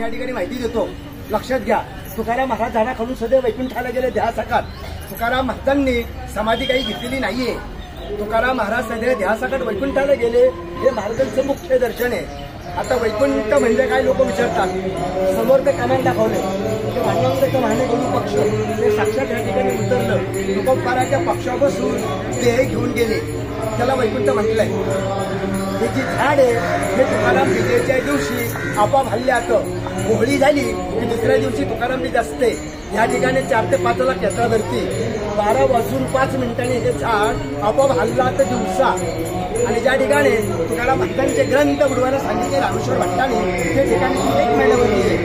या ठिकाणी माहिती देतो, लक्षात घ्या. तुकाराम महाराज झाडाखालून सदैव वैकुंठाला गेले ध्यासाकात. तुकाराम महाराजांनी समाधी काही घेतलेली नाहीये. तुकाराम महाराज सदैव ध्यासाकात वैकुंठाला गेले, हे महाराजांचं मुख्य दर्शन आहे. आता वैकुंठ म्हणजे काय लोक विचारतात. समोर ते कमान दाखवले, ते भांडवंगाचं वाहने करून पक्ष ते साक्षात या ठिकाणी उतरलं. तुकोबाराच्या पक्षावर बसून ते घेऊन गेले, त्याला वैकुंठ म्हटलंय. हे जी झाड आहे हे तुकाराम विजयच्या दिवशी आपोआप हल्ल्यात होळी झाली की दुसऱ्या दिवशी तुकाराम बीज असते. या ठिकाणी 4 ते 5 ला केसरा धरती. 12 वाजून 5 मिनिटांनी हे झाड आपोआप हल्लात दिवसा. आणि ज्या ठिकाणी तुकाराम भक्तांचे ग्रंथ बुडवायला सांगितले रामेश्वर भट्टांनी, ते ठिकाणी 1 महिन्यावरती आहे.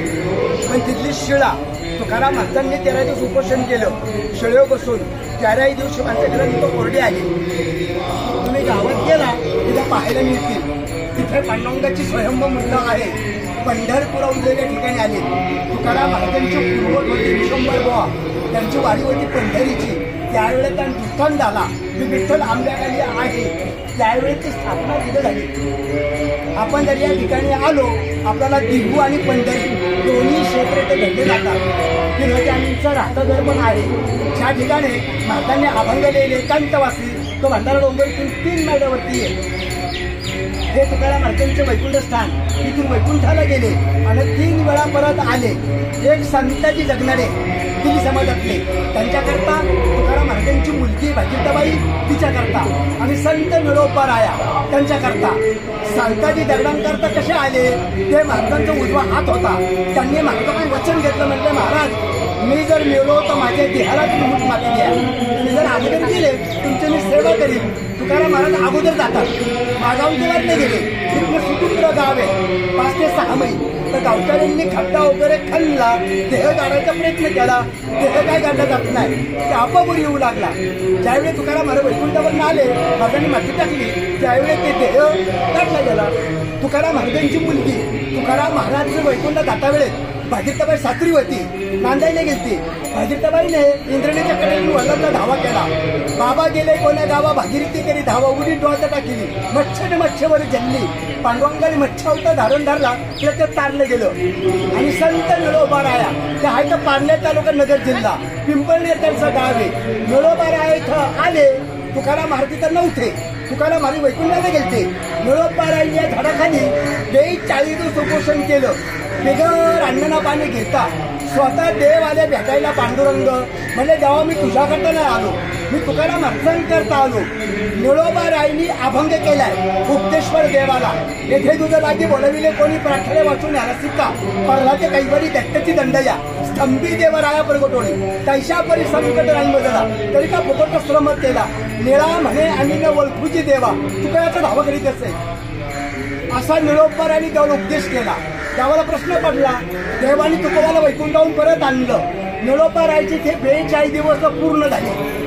पण तिथली शिळा तुकाराम महाराजांनी 13 दिवस उपोषण केलं. शिळेवर बसून 13 दिवशी माझे ग्रंथ कोरडे आले. तुम्ही गावात गेला तिथे पाहायला मिळतील. तिथे पांडुरंगाची स्वयंभू मूर्ती आहे. पंढरपुराहून जे ठिकाणी आले, तुकाराम महाराजांची पूर्वज होती विशंभर बुवा, त्यांची वाडी होती पंढरीची. त्यावेळेला त्या दुःखन झाला मी विठ्ठल आंब्याखाली आहे, त्यावेळेची स्थापना तिथे झाली. आपण जर या ठिकाणी आलो, आपल्याला दिघू आणि पंढरी दोन्ही क्षेत्र ते घडले जातात. की नदी आमचं राहतं घर पण आहे. ज्या ठिकाणी महाराजांनी अभंग लिहिले एकांतवासी, तो भंडारा डोंगरीतून 3 मैलावरती आहे. हे तुकाराम महाराजांचे वैकुंठ स्थान. तिथून वैकुंठाला गेले आणि 3 वेळा परत आले. एक संताजी जगणारे दिल्ली समाजातले, त्यांच्याकरता तुकाराम महाराजांची मुलगी भाजीताबाई तिच्याकरता, आणि संत निळोबाराया त्यांच्याकरता. संताजी दगडांकरता कसे आले, ते महाराजांचा उजवा हात होता. त्यांनी महाराजांना वचन घेतलं, म्हणलं महाराज मी जर मिळलो तर माझ्या देहाला तुम्ही मूठ माती द्या. तुम्ही जर अगोदर गेले तुमची मी सेवा करीन. तुकाराम महाराज अगोदर जातात. मागावतीवर नाही गेले. तिथलं सुपुत्र गाव आहे 5 ते 6 मैल. तर गावकऱ्यांनी खड्डा वगैरे खणला, देह काढायचा प्रयत्न केला. देह काय काढला जात नाही, ते आपोआप येऊ लागला. ज्यावेळी तुकाराम महाराज वैकुंठावर आले, महाराजांनी माती टाकली, त्यावेळी ते देह काढला गेला. तुकाराम महाराजांची मुलगी तुकाराम महाराज वैकुंठ जाता वेळेस भागीरथबाई सासरी होती, नांदायला गेलती. भागीरथबाईने इंद्रणीच्या कडेने वल्लाचा धावा केला. बाबा गेले कोण्या गावा, भागीरथी केली धावा, उडी डोळ्यात टाकली. मच्छवर जल्ली पांडुरंगाने मच्छावता धारण धरला, त्याच्यात तारलं गेलं. आणि संत निळोबाराया त्या आहे तर पारनेर तालुका नगर जिल्हा पिंपळनेर त्यांचं गाव आहे. निळोबाराया इथं आले. तुकाराम महाराज तिथं नव्हते. तुकाराम महाराज वैकुंठाला गेलते. निळोबाराया या झाडाखाली 40 दिवस उपोषण केलं. बिगर अन्नना पाणी घेता स्वतः देव आले भेटायला. पांडुरंग म्हणजे जेव्हा मी तुझ्याकडं नाही आलो, मी तुकाराम महाराजांकरता आलो. निळोबारायांनी अभंग केलाय गुप्तेश्वर देवाला. येथे तुझं लागी बोलविले कोणी, प्रार्थने वाचून याला सिक्का परलाचे कैवरी दत्तची दंडया, स्तंभी देवराया परगटोळी, तैशा परी संकट नाही बदला, तरी का फुकट श्रमत केला. निळा म्हणे आणि न वळखूची देवा, तुकाराचा धावा करीत असे. असा निळोबारायांनी त्याला उपदेश केला. त्यावेळेला प्रश्न पडला, देवानी तुकोबाला वैकुंठाहून परत आणलं. निळोबारायाची ते 42 दिवस पूर्ण झाले.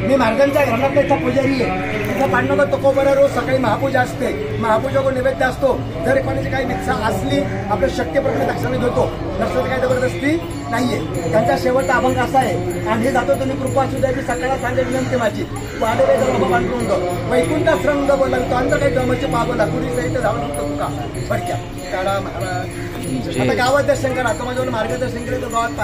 मी महाराजांच्या घरातला इथं पुजारी आहे. इथं पांडुरंग तुकोबाला रोज सकाळी महापूजा असते. महापूजा को नैवेद्य असतो. जर कोणाची काही इच्छा असली आपल्या शक्यप्रमाणे दक्षिणा देतो. दर्शनाची काही जबरदस्ती नाहीये. त्यांचा शेवटचा अभंग असा आहे, आम्ही जातो तुम्ही कृपा सुद्धा सकाळला सांगेल विनंती माझी, वाढवे बाबा पांडुरंग वैकुंठ श्रंग बोलतो अंतर काही जमाचे पागोला पुरी सहित जाऊन तुका फडक्या काढा महाराज. आता गावात दर्शन करा. तो माझ्यावर मार्गदर्शन केलं तर गावात